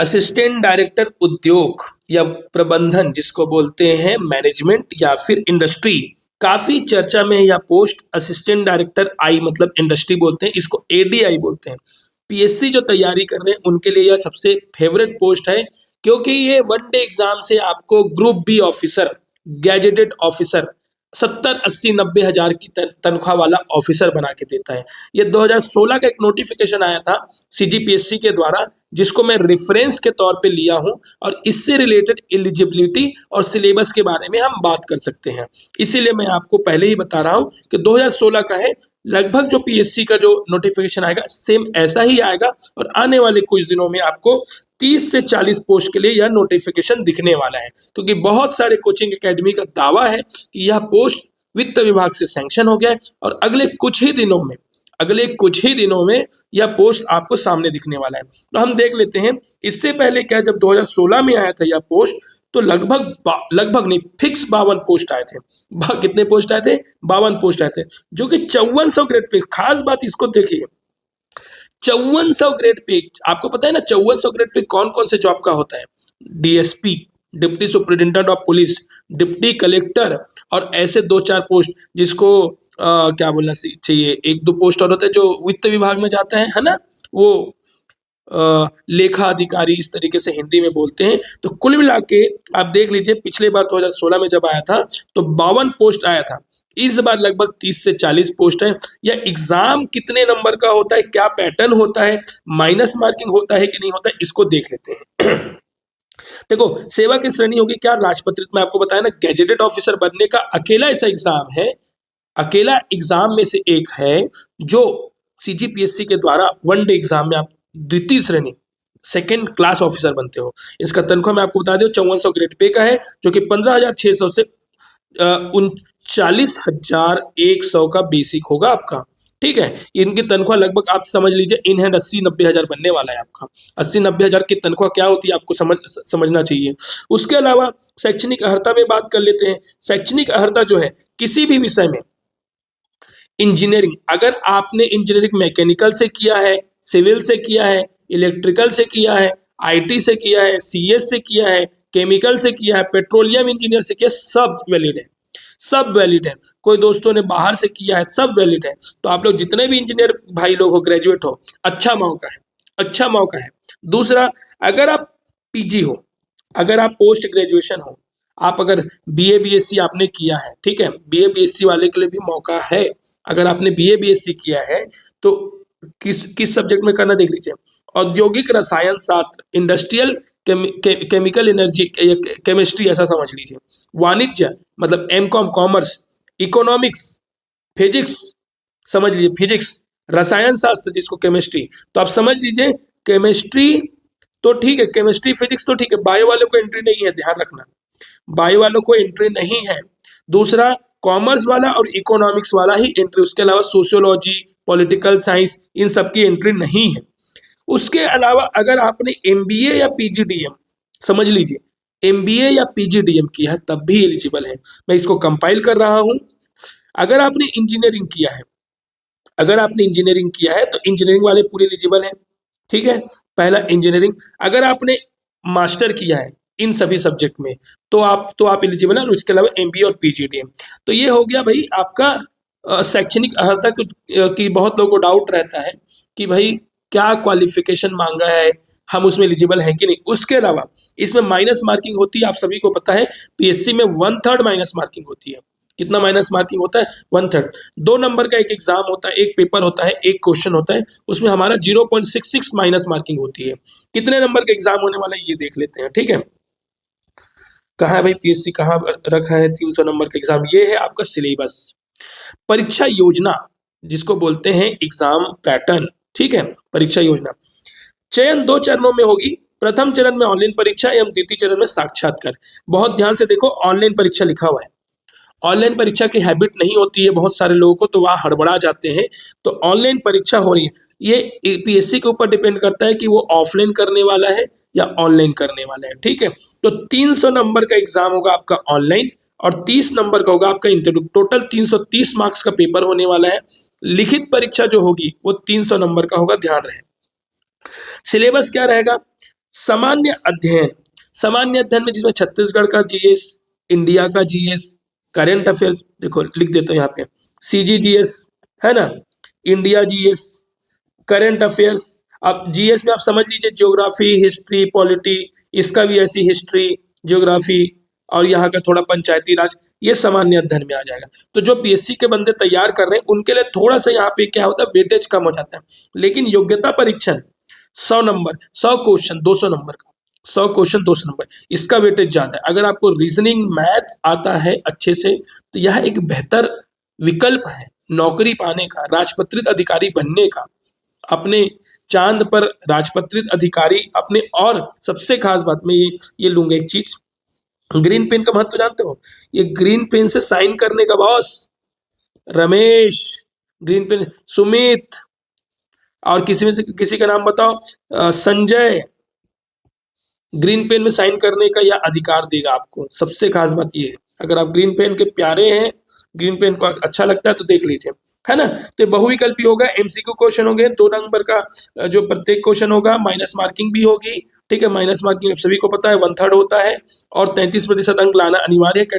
Assistant director उद्योग या प्रबंधन जिसको बोलते हैं मैनेजमेंट या फिर इंडस्ट्री, काफी चर्चा में है यह पोस्ट। असिस्टेंट डायरेक्टर आई मतलब इंडस्ट्री बोलते हैं, इसको एडीआई बोलते हैं। पीएससी जो तैयारी कर रहे हैं उनके लिए यह सबसे फेवरेट पोस्ट है, क्योंकि ये वनडे एग्जाम से आपको group B officer, gazetted officer 70-80-90 हजार की तनख्वाह वाला ऑफिसर बना के देता है। ये 2016 का एक नोटिफिकेशन आया था सीजीपीएससी के द्वारा, जिसको मैं रेफरेंस के तौर पे लिया हूं, और इससे रिलेटेड एलिजिबिलिटी और सिलेबस के बारे में हम बात कर सकते हैं। इसीलिए मैं आपको पहले ही बता रहा हूं कि 2016 का है। लगभग जो पीएससी का जो नोटिफिकेशन आएगा सेम ऐसा ही आएगा, और आने वाले कुछ दिनों में आपको 30 से 40 पोस्ट के लिए यह नोटिफिकेशन दिखने वाला है, क्योंकि बहुत सारे कोचिंग एकेडमी का दावा है कि यह पोस्ट वित्त विभाग से सैंक्शन हो गया है, और अगले कुछ ही दिनों में यह पोस्ट आपको सामने दिखने वाला है। तो हम देख लेते हैं। इससे पहले क्या, जब 2016 में आया था यह पोस्ट, तो लगभग नहीं, फिक्स 52 पोस्ट आए थे। कितने पोस्ट आए थे? 52 पोस्ट आए थे, जो कि 5400 ग्रेड पे। खास बात इसको देखिए, 5400 ग्रेड पे, आपको पता है ना 5400 ग्रेड पे कौन कौन से जॉब का होता है? DSP, deputy superintendent of police, deputy collector, और ऐसे 2-4 पोस्ट जिसको क्या बोलना चाहिए, 1-2 पोस्ट और होता है जो वित्त विभाग में जाता है ना, वो लेखा अधिकारी, इस तरीके से हिंदी में बोलते हैं। तो कुल मिला के आप देख लीजिए, पिछले बार 2016 में जब आया था तो 52 पोस्ट आया था, इस बार लगभग 30 से 40 पोस्ट है। यह एग्जाम कितने नंबर का होता है, क्या पैटर्न होता है, माइनस मार्किंग होता है कि नहीं होता है, इसको देख लेते हैं। देखो, सेवा की श्रेणी होगी क्या? राजपत्रित। में आपको बताया ना, गैजेटेड ऑफिसर बनने का अकेला ऐसा एग्जाम है, अकेला एग्जाम में से एक है जो सीजीपीएससी के द्वारा वनडे एग्जाम में आप द्वितीय श्रेणी, सेकेंड क्लास ऑफिसर बनते हो। इसका तनख्वाह मैं आपको बता दूं 5400 ग्रेड पे का है, जो कि 15,600 से 39,100 का बेसिक होगा आपका। ठीक है, इनकी तनख्वाह लगभग आप समझ लीजिए इन हैंड 80-90 हजार बनने वाला है आपका। 80-90 हजार की तनख्वाह क्या होती है आपको समझना चाहिए। उसके अलावा शैक्षणिक अर्हता में बात कर लेते हैं। शैक्षणिक अर्हता जो है, किसी भी विषय में इंजीनियरिंग, अगर आपने इंजीनियरिंग मैकेनिकल से किया है, सिविल से किया है, इलेक्ट्रिकल से किया है, आईटी से किया है, सीएस से किया है, केमिकल से किया है, पेट्रोलियम इंजीनियर से किया, सब वैलिड है, सब वैलिड है। कोई दोस्तों ने बाहर से किया है, सब वैलिड है। तो आप लोग जितने भी इंजीनियर भाई लोग हो, ग्रेजुएट हो, अच्छा मौका है, अच्छा मौका है। दूसरा, अगर आप पीजी हो, अगर आप पोस्ट ग्रेजुएशन हो, आप अगर बीए बीएससी आपने किया है, ठीक है, बीए बीएससी वाले के लिए भी मौका है। अगर आपने बीए बीएससी किया है तो किस सब्जेक्ट में करना, देख लीजिए। औद्योगिक रसायन शास्त्र, इंडस्ट्रियल केमिकल एनर्जी, केमिस्ट्री ऐसा समझ लीजिए। वाणिज्य मतलब एमकॉम कॉमर्स, इकोनॉमिक्स, फिजिक्स समझ लीजिए, फिजिक्स, रसायन शास्त्र जिसको केमिस्ट्री, तो आप समझ लीजिए केमिस्ट्री तो ठीक है, केमिस्ट्री फिजिक्स तो ठीक है, बायो वालों को एंट्री नहीं है, ध्यान रखना, बायो वालों को एंट्री नहीं है। दूसरा, कॉमर्स वाला और इकोनॉमिक्स वाला ही एंट्री, उसके अलावा सोशियोलॉजी, पॉलिटिकल साइंस, इन सब की एंट्री नहीं है। उसके अलावा अगर आपने एमबीए या पीजीडीएम, समझ लीजिए एमबीए या पीजीडीएम किया है, तब भी एलिजिबल है। मैं इसको कंपाइल कर रहा हूं। अगर आपने इंजीनियरिंग किया है, अगर आपने इंजीनियरिंग किया है तो इंजीनियरिंग वाले पूरे एलिजिबल हैं। ठीक है, पहला इंजीनियरिंग। अगर आपने मास्टर किया है इन सभी सब्जेक्ट में तो आप एलिजिबल है। उसके अलावा एमबीए और पीजीडीएम। तो ये हो गया भाई आपका शैक्षणिक अर्हता की बहुत लोगों को डाउट रहता है कि भाई क्या क्वालिफिकेशन मांगा है, हम उसमें एलिजिबल हैं कि नहीं। उसके अलावा इसमें माइनस मार्किंग होती है, आप सभी को पता है, पीएससी में 1/3 माइनस मार्किंग होती है। कितना माइनस मार्किंग होता है? 1/3। 2 नंबर का एक एग्जाम होता है, एक पेपर होता है, एक क्वेश्चन होता है, उसमें हमारा 0.66 माइनस मार्किंग होती है। कितने नंबर का एग्जाम होने वाला है ये देख लेते हैं। ठीक है, कहाँ है भाई पीएससी, कहाँ रखा है 300 नंबर का एग्जाम? ये है आपका सिलेबस। परीक्षा योजना जिसको बोलते हैं एग्जाम पैटर्न। ठीक है, परीक्षा योजना चयन 2 चरणों में होगी। प्रथम चरण में ऑनलाइन परीक्षा एवं द्वितीय चरण में साक्षात्कार। बहुत ध्यान से देखो, ऑनलाइन परीक्षा लिखा हुआ है। ऑनलाइन परीक्षा की हैबिट नहीं होती है बहुत सारे लोगों को, तो वहाँ हड़बड़ा जाते हैं। तो ऑनलाइन परीक्षा हो रही है, ये पीएससी के ऊपर डिपेंड करता है कि वो ऑफलाइन करने वाला है या ऑनलाइन करने वाला है। ठीक है, तो 300 नंबर का एग्जाम होगा आपका ऑनलाइन और 30 नंबर का होगा आपका इंटरव्यू। टोटल 330 मार्क्स का पेपर होने वाला है। लिखित परीक्षा जो होगी वो 300 नंबर का होगा, ध्यान रहे। सिलेबस क्या रहेगा? सामान्य अध्ययन, सामान्य अध्ययन में जिसमें छत्तीसगढ़ का जीएस, इंडिया का जीएस, करेंट अफेयर्स, देखो लिख देता हूँ यहाँ पे, सीजीजीएस है ना, इंडिया जीएस, करेंट अफेयर्स। अब जीएस में आप समझ लीजिए ज्योग्राफी, हिस्ट्री, पॉलिटी, इसका भी ऐसी हिस्ट्री, ज्योग्राफी और यहाँ का थोड़ा पंचायती राज, ये सामान्य अध्ययन में आ जाएगा। तो जो पीएससी के बंदे तैयार कर रहे हैं उनके लिए थोड़ा सा यहाँ पे क्या होता है, वेटेज कम हो जाता है। लेकिन योग्यता परीक्षण 100 नंबर, 100 क्वेश्चन 200 नंबर का, 100 क्वेश्चन 200 नंबर, इसका वेटेज ज्यादा है। अगर आपको रीजनिंग मैथ आता है अच्छे से तो यह एक बेहतर विकल्प है नौकरी पाने का, राजपत्रित अधिकारी बनने का, अपने चांद पर राजपत्रित अधिकारी अपने। और सबसे खास बात में ये लूंगा एक चीज, ग्रीन पेन का महत्व जानते हो? ये ग्रीन पेन से साइन करने का boss, Ramesh, green pen, Sumit, और किसी में से किसी का नाम बताओ, संजय, ग्रीन पेन में साइन करने का यह अधिकार देगा आपको। सबसे खास बात ये है, अगर आप ग्रीन पेन के प्यारे हैं, ग्रीन पेन को अच्छा लगता है तो देख लीजिए, है ना। तो बहुविकल्पी होगा, एमसीक्यू क्वेश्चन होंगे, 2 नंबर का जो प्रत्येक क्वेश्चन होगा, माइनस मार्किंग भी होगी, ठीक है। माइनस मार्किंग सभी को पता है 1/3 होता है, और 33% अंक लाना अनिवार्य है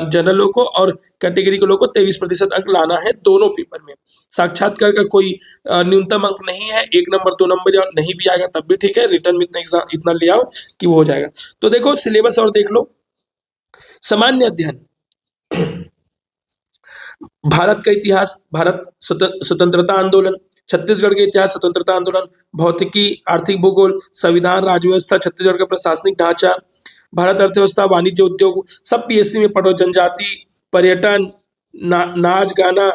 जनरल लोग को, और कैटेगरी के लोग को 23% अंक लाना है दोनों पेपर में। साक्षात्कार का कोई न्यूनतम अंक नहीं है, 1 नंबर 2 नंबर या नहीं भी आएगा तब भी ठीक है, रिटर्न में इतना ले आओ कि वो हो जाएगा। तो देखो सिलेबस और देख लो। सामान्य अध्ययन, भारत का इतिहास, भारत स्वतंत्रता आंदोलन, छत्तीसगढ़ के इतिहास, स्वतंत्रता आंदोलन, भौतिकी, आर्थिक भूगोल, संविधान, राज्यव्यवस्था, छत्तीसगढ़ का प्रशासनिक ढांचा, भारत अर्थव्यवस्था, वाणिज्य उद्योग, सब पीएससी में पढ़ो। जनजाति, पर्यटन, नाच गाना,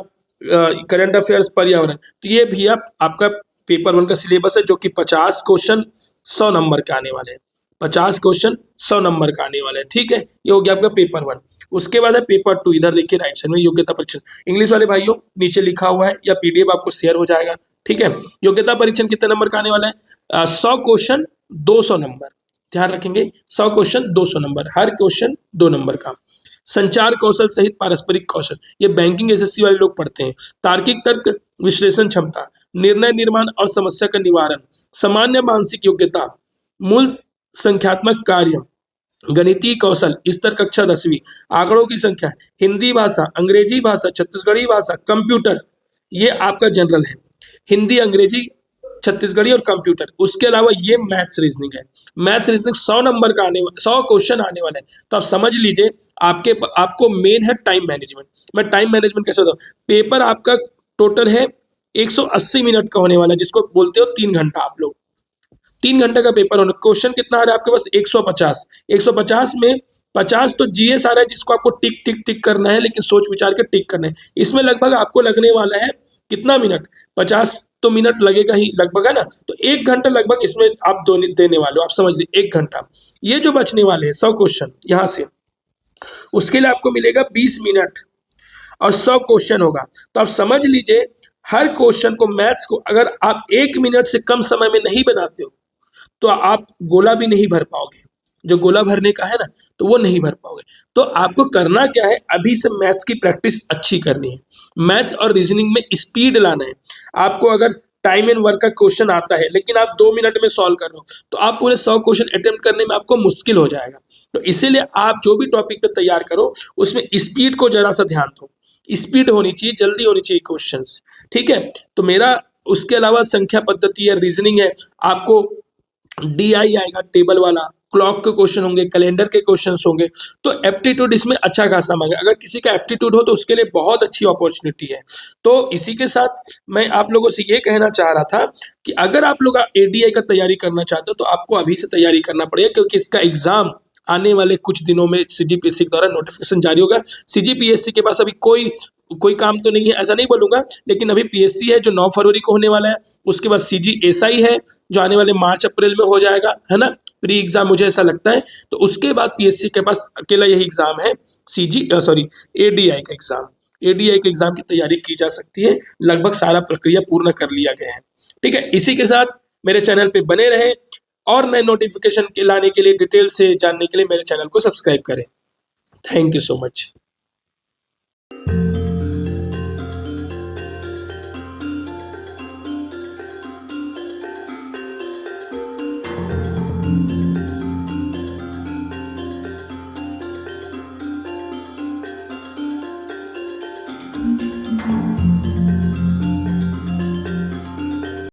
करंट अफेयर्स, पर्यावरण। तो ये भी आपका पेपर 1 का सिलेबस है, जो कि 50 क्वेश्चन 100 नंबर के आने वाले हैं। 50 क्वेश्चन 100 नंबर का आने वाला है, ठीक है। ये हो गया आपका पेपर 1। उसके बाद है पेपर 2, इधर देखिए राइट साइड में, योग्यता परीक्षण। इंग्लिश वाले भाइयों नीचे लिखा हुआ है या पीडीएफ आपको शेयर हो जाएगा, ठीक है। योग्यता परीक्षण कितने नंबर का आने वाला है? 100 क्वेश्चन 200 नंबर, ध्यान रखेंगे, 100 क्वेश्चन 200 नंबर, हर क्वेश्चन 2 नंबर का। संचार कौशल सहित पारस्परिक कौशल, ये बैंकिंग एसएससी वाले लोग पढ़ते हैं। तार्किक तर्क, विश्लेषण क्षमता, निर्णय निर्माण और समस्या का निवारण, सामान्य मानसिक योग्यता, मूल संख्यात्मक कार्य, गणितीय कौशल, स्तर कक्षा 10वीं, आंकड़ों की संख्या, हिंदी भाषा, अंग्रेजी भाषा, छत्तीसगढ़ी भाषा, कंप्यूटर, ये आपका जनरल है। हिंदी, अंग्रेजी, छत्तीसगढ़ी और कंप्यूटर। उसके अलावा ये मैथ्स रीजनिंग है। मैथ्स रीजनिंग 100 नंबर का 100 क्वेश्चन आने वाले हैं। तो आप समझ लीजिए आपको मेन है टाइम मैनेजमेंट। मैं टाइम मैनेजमेंट कैसे बताऊं? पेपर आपका टोटल है 180 मिनट का होने वाला है, जिसको बोलते हो 3 घंटा। आप लोग 3 घंटे का पेपर होना। क्वेश्चन कितना आ रहा है आपके पास? 150। 150 में 50 तो जीएस आ रहा है, जिसको आपको टिक टिक टिक करना है, लेकिन सोच विचार के टिक करना है। इसमें लगभग आपको लगने वाला है कितना मिनट? 50 तो मिनट लगेगा ही लगभग, है ना। तो 1 घंटा लगभग इसमें आप देने वाले हो। आप समझ लीजिए 1 घंटा। ये जो बचने वाले हैं 100 क्वेश्चन यहाँ से, उसके लिए आपको मिलेगा 20 मिनट और 100 क्वेश्चन होगा। तो आप समझ लीजिए हर क्वेश्चन को, मैथ्स को, अगर आप 1 मिनट से कम समय में नहीं बनाते हो तो आप गोला भी नहीं भर पाओगे। जो गोला भरने का है ना, तो वो नहीं भर पाओगे। तो आपको करना क्या है, अभी से मैथ्स की प्रैक्टिस अच्छी करनी है। मैथ और रीजनिंग में स्पीड लाना है आपको। अगर टाइम एंड वर्क का क्वेश्चन आता है लेकिन आप 2 मिनट में सॉल्व कर रहे हो, तो आप पूरे 100 क्वेश्चन अटेम्प्ट करने में आपको मुश्किल हो जाएगा। तो इसीलिए आप जो भी टॉपिक पे तैयार करो उसमें स्पीड को जरा सा ध्यान दो। स्पीड होनी चाहिए, जल्दी होनी चाहिए क्वेश्चंस, ठीक है। तो मेरा उसके अलावा संख्या पद्धति है, रीजनिंग है, आपको डीआई आएगा, टेबल वाला, क्लॉक के क्वेश्चन होंगे, कैलेंडर के क्वेश्चंस होंगे। तो एप्टीट्यूड इसमें अच्छा खासा मांगे। अगर किसी का एप्टीट्यूड हो तो उसके लिए बहुत अच्छी अपॉर्चुनिटी है। तो इसी के साथ मैं आप लोगों से ये कहना चाह रहा था कि अगर आप लोग एडीआई का तैयारी करना चाहते हो तो आपको अभी से तैयारी करना पड़ेगा, क्योंकि इसका एग्जाम आने वाले कुछ दिनों में सीजीपीएससी के द्वारा नोटिफिकेशन जारी होगा। सीजीपीएससी के पास अभी कोई काम तो नहीं है, ऐसा नहीं बोलूंगा, लेकिन अभी पीएससी है जो 9 फरवरी को होने वाला है। उसके बाद सीजीएसआई है जो आने वाले मार्च अप्रैल में हो जाएगा, है ना, प्री एग्जाम, मुझे ऐसा लगता है। तो उसके बाद पीएससी के पास अकेला यही एग्जाम है, एडीआई का एग्जाम। एडीआई के एग्जाम की तैयारी की जा सकती है, लगभग सारा प्रक्रिया पूर्ण कर लिया गया है, ठीक है। इसी के साथ मेरे चैनल पे बने रहे और नए नोटिफिकेशन के लाने के लिए, डिटेल से जानने के लिए मेरे चैनल को सब्सक्राइब करें। Thank you so much.